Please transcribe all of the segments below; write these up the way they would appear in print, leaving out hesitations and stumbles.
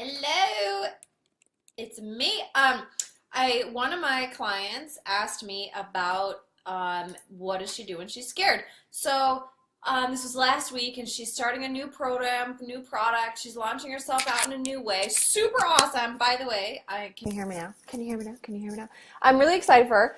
Hello, it's me. One of my clients asked me about what does she do when she's scared. This was last week, and she's starting a new program, new product. She's launching herself out in a new way. Super awesome, by the way. Can you hear me now? Can you hear me now? Can you hear me now? I'm really excited for her.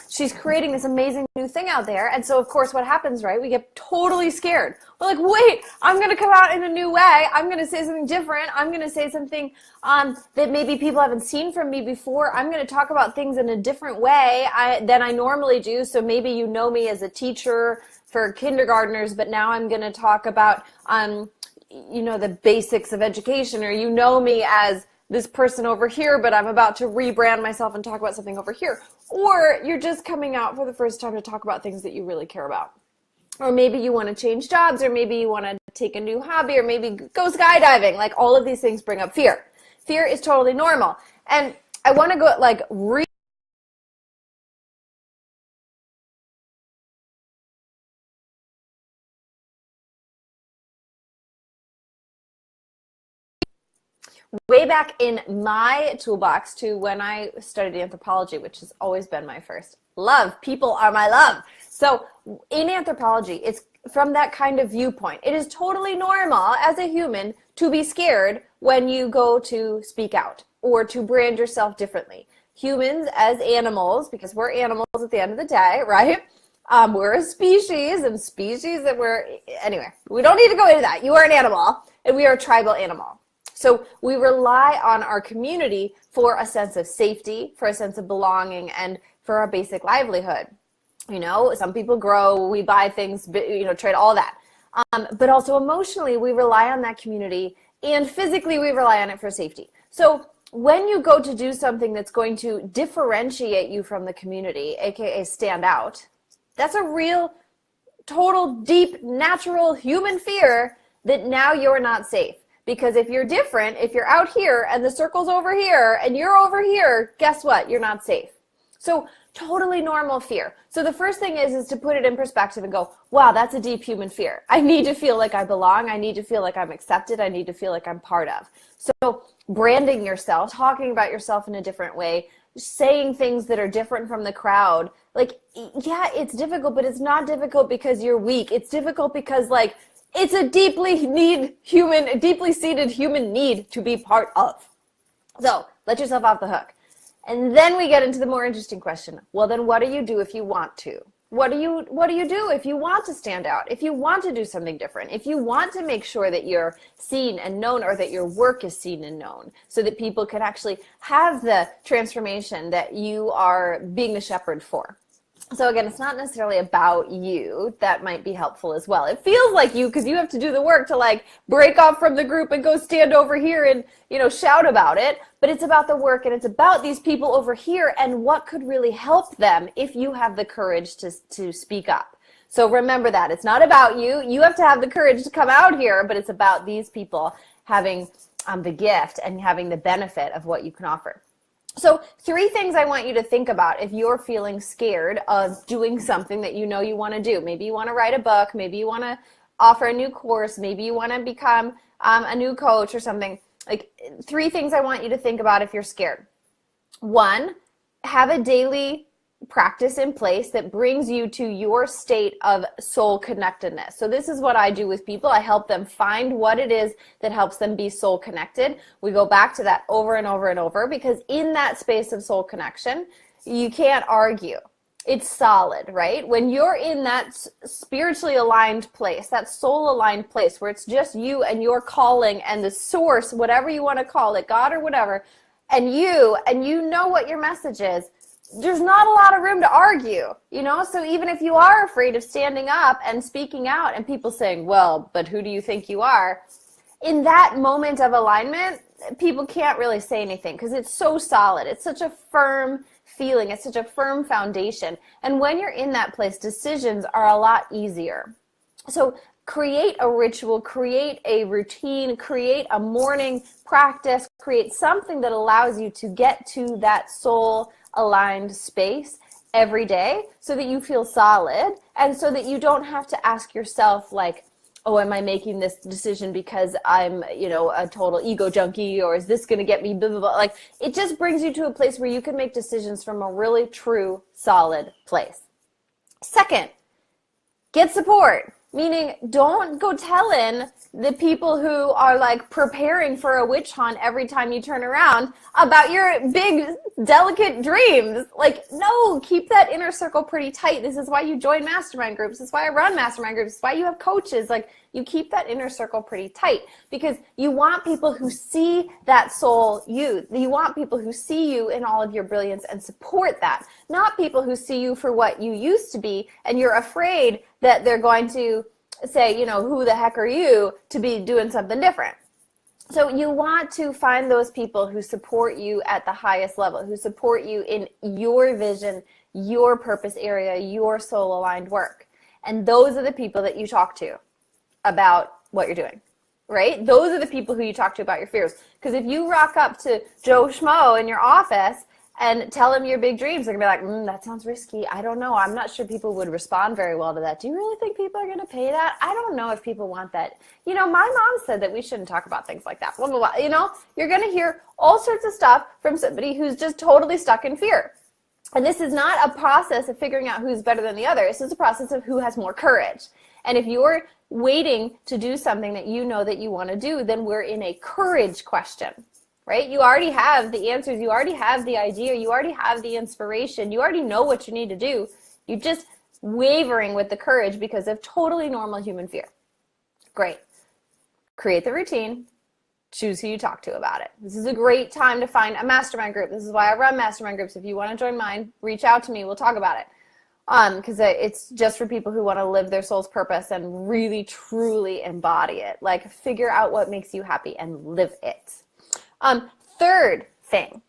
She's creating this amazing new thing out there, and so of course, what happens, right? We get totally scared. We're like, wait, I'm gonna come out in a new way. I'm gonna say something different. I'm gonna say something that maybe people haven't seen from me before. I'm gonna talk about things in a different way than I normally do. So maybe you know me as a teacher for kindergartners, but now I'm gonna talk about the basics of education, or you know me as this person over here, but I'm about to rebrand myself and talk about something over here. Or you're just coming out for the first time to talk about things that you really care about. Or maybe you want to change jobs, or maybe you want to take a new hobby, or maybe go skydiving. Like, all of these things bring up fear. Fear is totally normal. And I want to go way back in my toolbox to when I studied anthropology, which has always been my first love. People are my love. So in anthropology, it's from that kind of viewpoint. It is totally normal as a human to be scared when you go to speak out or to brand yourself differently. Humans as animals, because we're animals at the end of the day, right? We're a species, and species that anyway, we don't need to go into that. You are an animal, and we are a tribal animal. So we rely on our community for a sense of safety, for a sense of belonging, and for our basic livelihood. Some people grow, we buy things, trade, all that. But also emotionally, we rely on that community, and physically, we rely on it for safety. So when you go to do something that's going to differentiate you from the community, aka stand out, that's a real, total, deep, natural human fear that now you're not safe. Because if you're different, if you're out here and the circle's over here and you're over here, guess what? You're not safe. So totally normal fear. So the first thing is to put it in perspective and go, wow, that's a deep human fear. I need to feel like I belong. I need to feel like I'm accepted. I need to feel like I'm part of. So branding yourself, talking about yourself in a different way, saying things that are different from the crowd. Yeah, it's difficult, but it's not difficult because you're weak. It's difficult because it's a deeply seated human need to be part of. So let yourself off the hook. And then we get into the more interesting question. Well, then what do you do if you want to? What do you do if you want to stand out? If you want to do something different? If you want to make sure that you're seen and known, or that your work is seen and known, so that people can actually have the transformation that you are being the shepherd for? So again, it's not necessarily about you. That might be helpful as well. It feels like you, because you have to do the work to break off from the group and go stand over here and, shout about it. But it's about the work, and it's about these people over here and what could really help them if you have the courage to speak up. So remember that. It's not about you. You have to have the courage to come out here, but it's about these people having the gift and having the benefit of what you can offer. So 3 things I want you to think about if you're feeling scared of doing something that you know you want to do. Maybe you want to write a book. Maybe you want to offer a new course. Maybe you want to become a new coach or something. 3 things I want you to think about if you're scared. 1, have a daily practice in place that brings you to your state of soul connectedness. So this is what I do with people. I help them find what it is that helps them be soul connected. We go back to that over and over and over, because in that space of soul connection, you can't argue. It's solid, right? When you're in that spiritually aligned place, that soul aligned place where it's just you and your calling and the source, whatever you want to call it, God or whatever, and you know what your message is, there's not a lot of room to argue, So even if you are afraid of standing up and speaking out and people saying, well, but who do you think you are? In that moment of alignment, people can't really say anything because it's so solid. It's such a firm feeling. It's such a firm foundation. And when you're in that place, decisions are a lot easier. So create a ritual, create a routine, create a morning practice, create something that allows you to get to that soul aligned space every day so that you feel solid, and so that you don't have to ask yourself oh, am I making this decision because I'm, a total ego junkie, or is this going to get me blah, blah, blah. Like, it just brings you to a place where you can make decisions from a really true, solid place. Second, get support. Meaning, don't go telling the people who are like preparing for a witch hunt every time you turn around about your big, delicate dreams. Like, no, keep that inner circle pretty tight. This is why you join mastermind groups. This is why I run mastermind groups. This is why you have coaches. Like, you keep that inner circle pretty tight because you want people who see that soul you. You want people who see you in all of your brilliance and support that, not people who see you for what you used to be and you're afraid that they're going to say, who the heck are you to be doing something different. So you want to find those people who support you at the highest level, who support you in your vision, your purpose area, your soul aligned work. And those are the people that you talk to about what you're doing, right? Those are the people who you talk to about your fears. Because if you rock up to Joe Schmo in your office and tell him your big dreams, they're going to be like, that sounds risky. I don't know. I'm not sure people would respond very well to that. Do you really think people are going to pay that? I don't know if people want that. My mom said that we shouldn't talk about things like that. Blah, blah, blah. You're going to hear all sorts of stuff from somebody who's just totally stuck in fear. And this is not a process of figuring out who's better than the other. This is a process of who has more courage. And if you're waiting to do something that you know that you want to do, then we're in a courage question, right? You already have the answers. You already have the idea. You already have the inspiration. You already know what you need to do. You're just wavering with the courage because of totally normal human fear. Great. Create the routine. Choose who you talk to about it. This is a great time to find a mastermind group. This is why I run mastermind groups. If you want to join mine, reach out to me. We'll talk about it. Because it's just for people who want to live their soul's purpose and really, truly embody it. Like, figure out what makes you happy and live it. Third thing,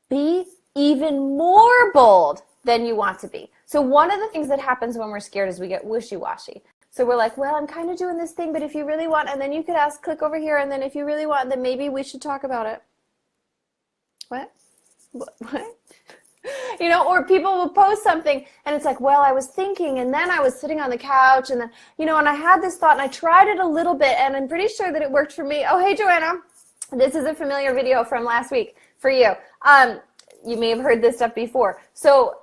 be even more bold than you want to be. So one of the things that happens when we're scared is we get wishy-washy. So we're like, well, I'm kind of doing this thing, but if you really want, and then you could click over here, and then if you really want, then maybe we should talk about it. What? Or people will post something and it's like, well, I was thinking, and then I was sitting on the couch, and then, and I had this thought, and I tried it a little bit, and I'm pretty sure that it worked for me. Oh, hey, Joanna. This is a familiar video from last week for you. You may have heard this stuff before. So,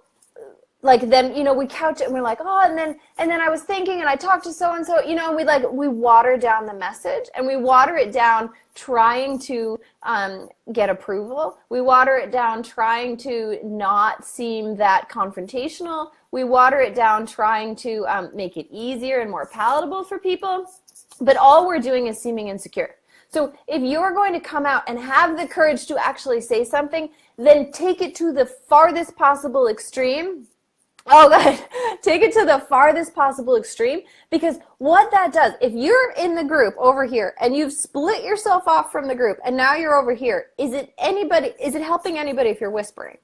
then, we couch it and we're like, oh, and then I was thinking, and I talked to so-and-so, and we water down the message, and we water it down trying to get approval. We water it down trying to not seem that confrontational. We water it down trying to make it easier and more palatable for people. But all we're doing is seeming insecure. So if you're going to come out and have the courage to actually say something, then take it to the farthest possible extreme. Oh, God. Take it to the farthest possible extreme, because what that does, if you're in the group over here and you've split yourself off from the group and now you're over here, is it helping anybody if you're whispering?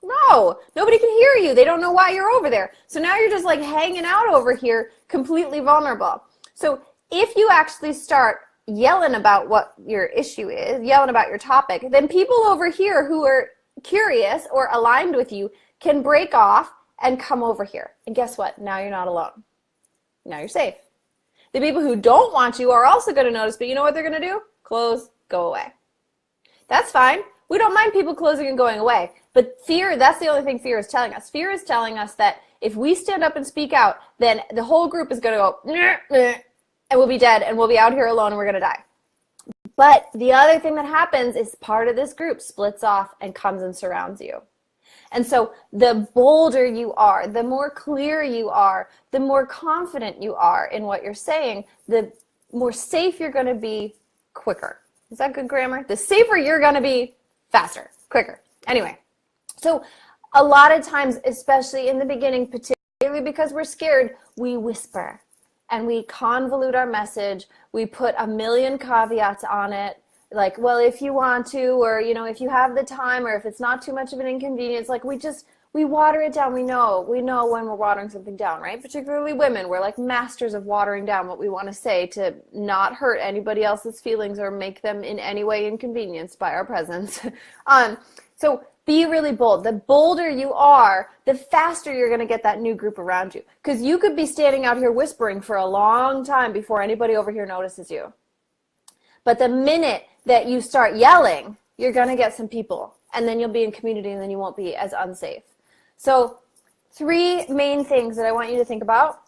No, nobody can hear you. They don't know why you're over there. So now you're just hanging out over here, completely vulnerable. So if you actually start yelling about what your issue is, yelling about your topic, then people over here who are curious or aligned with you can break off and come over here. And guess what? Now you're not alone. Now you're safe. The people who don't want you are also going to notice, but you know what they're going to do? Close, go away. That's fine. We don't mind people closing and going away. But fear, that's the only thing fear is telling us. Fear is telling us that if we stand up and speak out, then the whole group is going to go, nah, nah, and we'll be dead, and we'll be out here alone, and we're going to die. But the other thing that happens is part of this group splits off and comes and surrounds you. And so the bolder you are, the more clear you are, the more confident you are in what you're saying, the more safe you're going to be quicker. Is that good grammar? The safer you're going to be, faster, quicker. Anyway, so a lot of times, especially in the beginning, particularly because we're scared, we whisper and we convolute our message. We put a million caveats on it. Like, well, if you want to, or, if you have the time, or if it's not too much of an inconvenience, we water it down. We know when we're watering something down, right? Particularly women, we're masters of watering down what we want to say to not hurt anybody else's feelings or make them in any way inconvenienced by our presence. So be really bold. The bolder you are, the faster you're going to get that new group around you. Because you could be standing out here whispering for a long time before anybody over here notices you. But the minute that you start yelling, you're going to get some people. And then you'll be in community, and then you won't be as unsafe. So 3 main things that I want you to think about.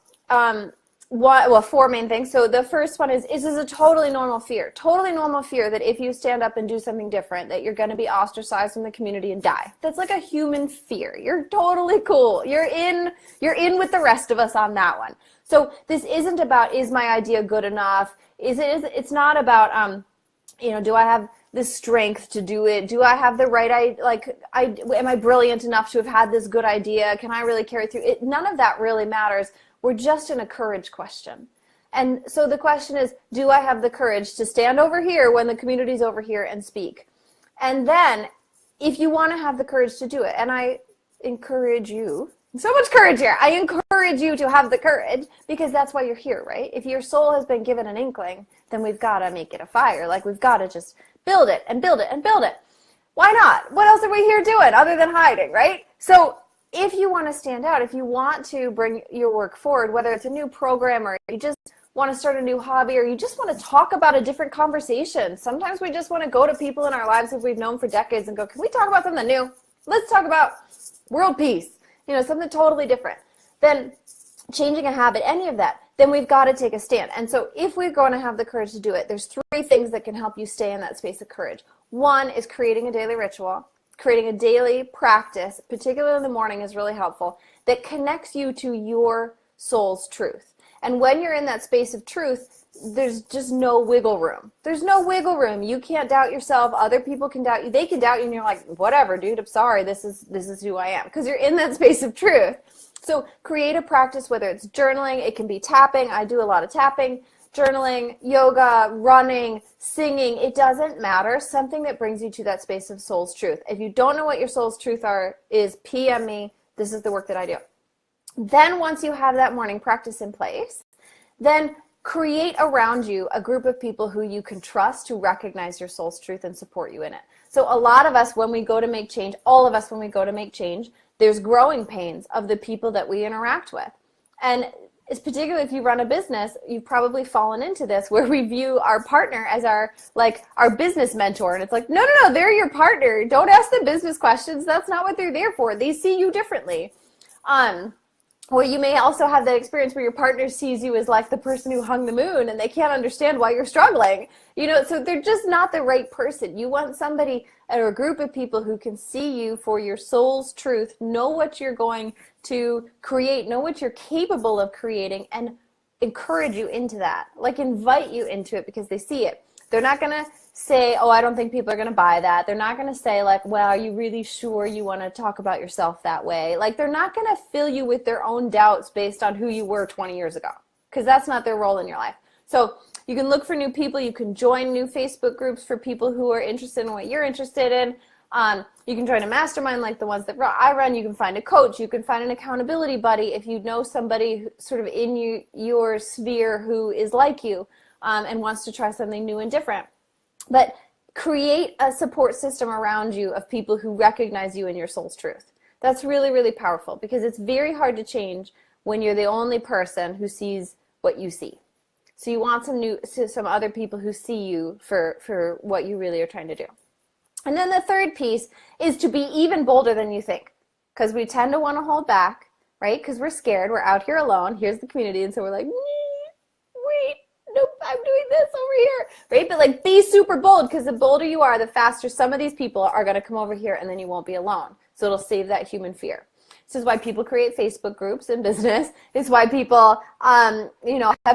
Well, 4 main things. So the first one is this is a totally normal fear. Totally normal fear that if you stand up and do something different, that you're going to be ostracized from the community and die. That's like a human fear. You're totally cool. You're in with the rest of us on that one. So this isn't about, is my idea good enough? It's not about, do I have the strength to do it? Do I have the right, am I brilliant enough to have had this good idea? Can I really carry through it? None of that really matters. We're just in a courage question. And so the question is, do I have the courage to stand over here when the community's over here and speak? And then if you want to have the courage to do it, and I encourage you, so much courage here. I encourage you to have the courage because that's why you're here, right? If your soul has been given an inkling, then we've got to make it a fire. Like we've got to just build it and build it and build it. Why not? What else are we here doing other than hiding, right? So if you want to stand out, if you want to bring your work forward, whether it's a new program or you just want to start a new hobby or you just want to talk about a different conversation. Sometimes we just want to go to people in our lives that we've known for decades and go, can we talk about something new? Let's talk about world peace, something totally different. Then changing a habit, any of that, then we've got to take a stand. And so if we're going to have the courage to do it, there's 3 things that can help you stay in that space of courage. 1 is creating a daily ritual. Creating a daily practice, particularly in the morning, is really helpful, that connects you to your soul's truth. And when you're in that space of truth, there's just no wiggle room. There's no wiggle room. You can't doubt yourself. Other people can doubt you. They can doubt you, and you're like, whatever, dude, I'm sorry. This is who I am. Because you're in that space of truth. So create a practice, whether it's journaling, it can be tapping. I do a lot of tapping. Journaling, yoga, running, singing, it doesn't matter. Something that brings you to that space of soul's truth. If you don't know what your soul's truth is, PM me. This is the work that I do. Then once you have that morning practice in place, then create around you a group of people who you can trust to recognize your soul's truth and support you in it. So a lot of us, when we go to make change, all of us, when we go to make change, there's growing pains of the people that we interact with. And it's particularly if you run a business, you've probably fallen into this where we view our partner as our business mentor. And it's like, no, they're your partner. Don't ask them business questions. That's not what they're there for. They see you differently. Or you may also have that experience where your partner sees you as like the person who hung the moon and they can't understand why you're struggling. So they're just not the right person. You want somebody or a group of people who can see you for your soul's truth, know what you're going to create, know what you're capable of creating, and encourage you into that. Like invite you into it because they see it. They're not going to say, oh, I don't think people are going to buy that. They're not going to say like, well, are you really sure you want to talk about yourself that way? Like they're not going to fill you with their own doubts based on who you were 20 years ago because that's not their role in your life. So you can look for new people. You can join new Facebook groups for people who are interested in what you're interested in. You can join a mastermind like the ones that I run. You can find a coach. You can find an accountability buddy if you know somebody sort of in your sphere who is like you and wants to try something new and different. But create a support system around you of people who recognize you in your soul's truth. That's really, really powerful because it's very hard to change when you're the only person who sees what you see. So you want some other people who see you for what you really are trying to do. And then the third piece is to be even bolder than you think because we tend to want to hold back, right? Because we're scared. We're out here alone. Here's the community. And so we're like, wait, nope, I'm doing this over here, right? But like be super bold because the bolder you are, the faster some of these people are going to come over here and then you won't be alone. So it'll save that human fear. This is why people create Facebook groups in business. It's why people, have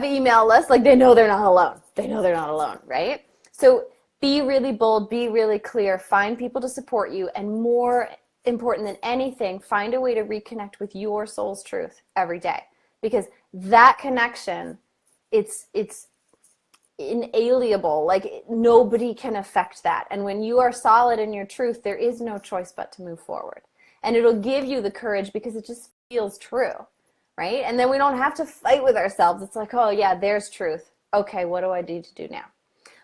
email lists. Like they know they're not alone. They know they're not alone, right? So be really bold, be really clear, find people to support you, and more important than anything, find a way to reconnect with your soul's truth every day. Because that connection, it's inalienable. Like nobody can affect that. And when you are solid in your truth, there is no choice but to move forward. And it'll give you the courage because it just feels true, right? And then we don't have to fight with ourselves. It's like, oh yeah, there's truth. Okay, what do I need to do now?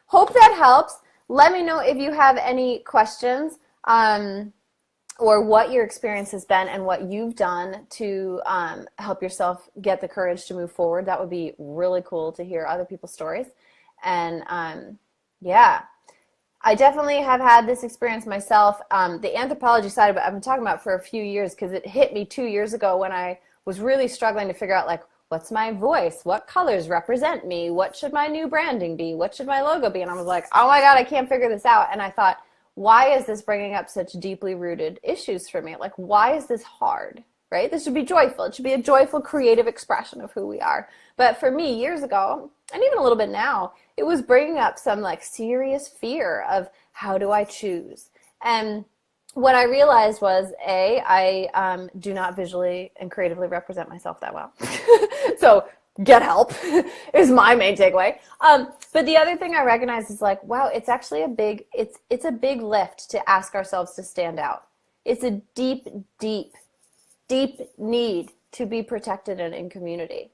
Hope that helps. Let me know if you have any questions. or what your experience has been and what you've done to help yourself get the courage to move forward. That would be really cool to hear other people's stories. And yeah, I definitely have had this experience myself. The anthropology side of it, I've been talking about for a few years because it hit me 2 years ago when I was really struggling to figure out, like, what's my voice? What colors represent me? What should my new branding be? What should my logo be? And I was like, oh my God, I can't figure this out. And I thought, why is this bringing up such deeply rooted issues for me? Like, why is this hard, right? This should be joyful. It should be a joyful, creative expression of who we are. But for me, years ago, and even a little bit now, it was bringing up some like serious fear of, how do I choose? And what I realized was, I do not visually and creatively represent myself that well. So get help is my main takeaway. But the other thing I recognize is, like, wow, it's actually it's a big lift to ask ourselves to stand out. It's a deep, deep, deep need to be protected and in community.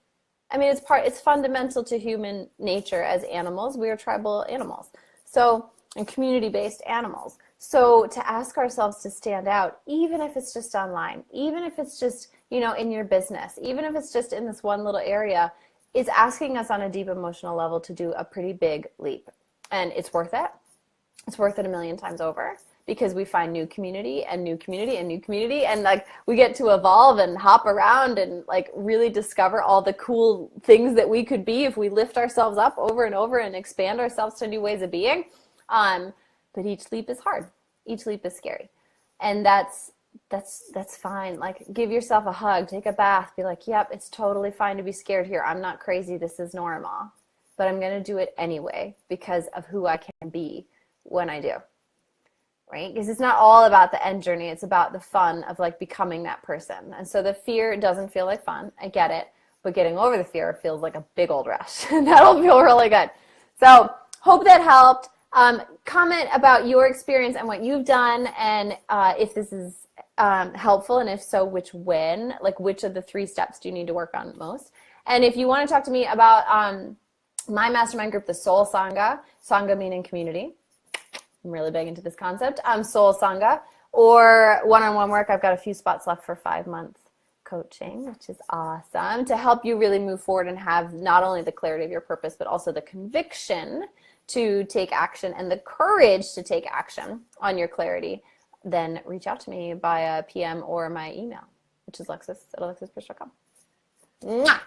I mean, it's fundamental to human nature as animals. We are tribal animals. So, and community-based animals. So to ask ourselves to stand out, even if it's just online, even if it's just, in your business, even if it's just in this one little area, is asking us on a deep emotional level to do a pretty big leap. And it's worth it. It's worth it a million times over, because we find new community and new community and new community. And like, we get to evolve and hop around and like really discover all the cool things that we could be if we lift ourselves up over and over and expand ourselves to new ways of being. But each leap is hard. Each leap is scary. And that's fine. Like, give yourself a hug, take a bath, be like, yep, it's totally fine to be scared here. I'm not crazy. This is normal. But I'm going to do it anyway because of who I can be when I do. Right? Because it's not all about the end journey. It's about the fun of like becoming that person. And so the fear doesn't feel like fun. I get it. But getting over the fear feels like a big old rush. That'll feel really good. So hope that helped. Comment about your experience and what you've done, and if this is helpful, and if so, which of the 3 steps do you need to work on most? And if you want to talk to me about my mastermind group, the Soul Sangha, Sangha meaning community, I'm really big into this concept, Soul Sangha, or one-on-one work, I've got a few spots left for 5-month coaching, which is awesome, to help you really move forward and have not only the clarity of your purpose, but also the conviction to take action and the courage to take action on your clarity. Then reach out to me via PM or my email, which is Lexis@alexisbridge.com. Mwah!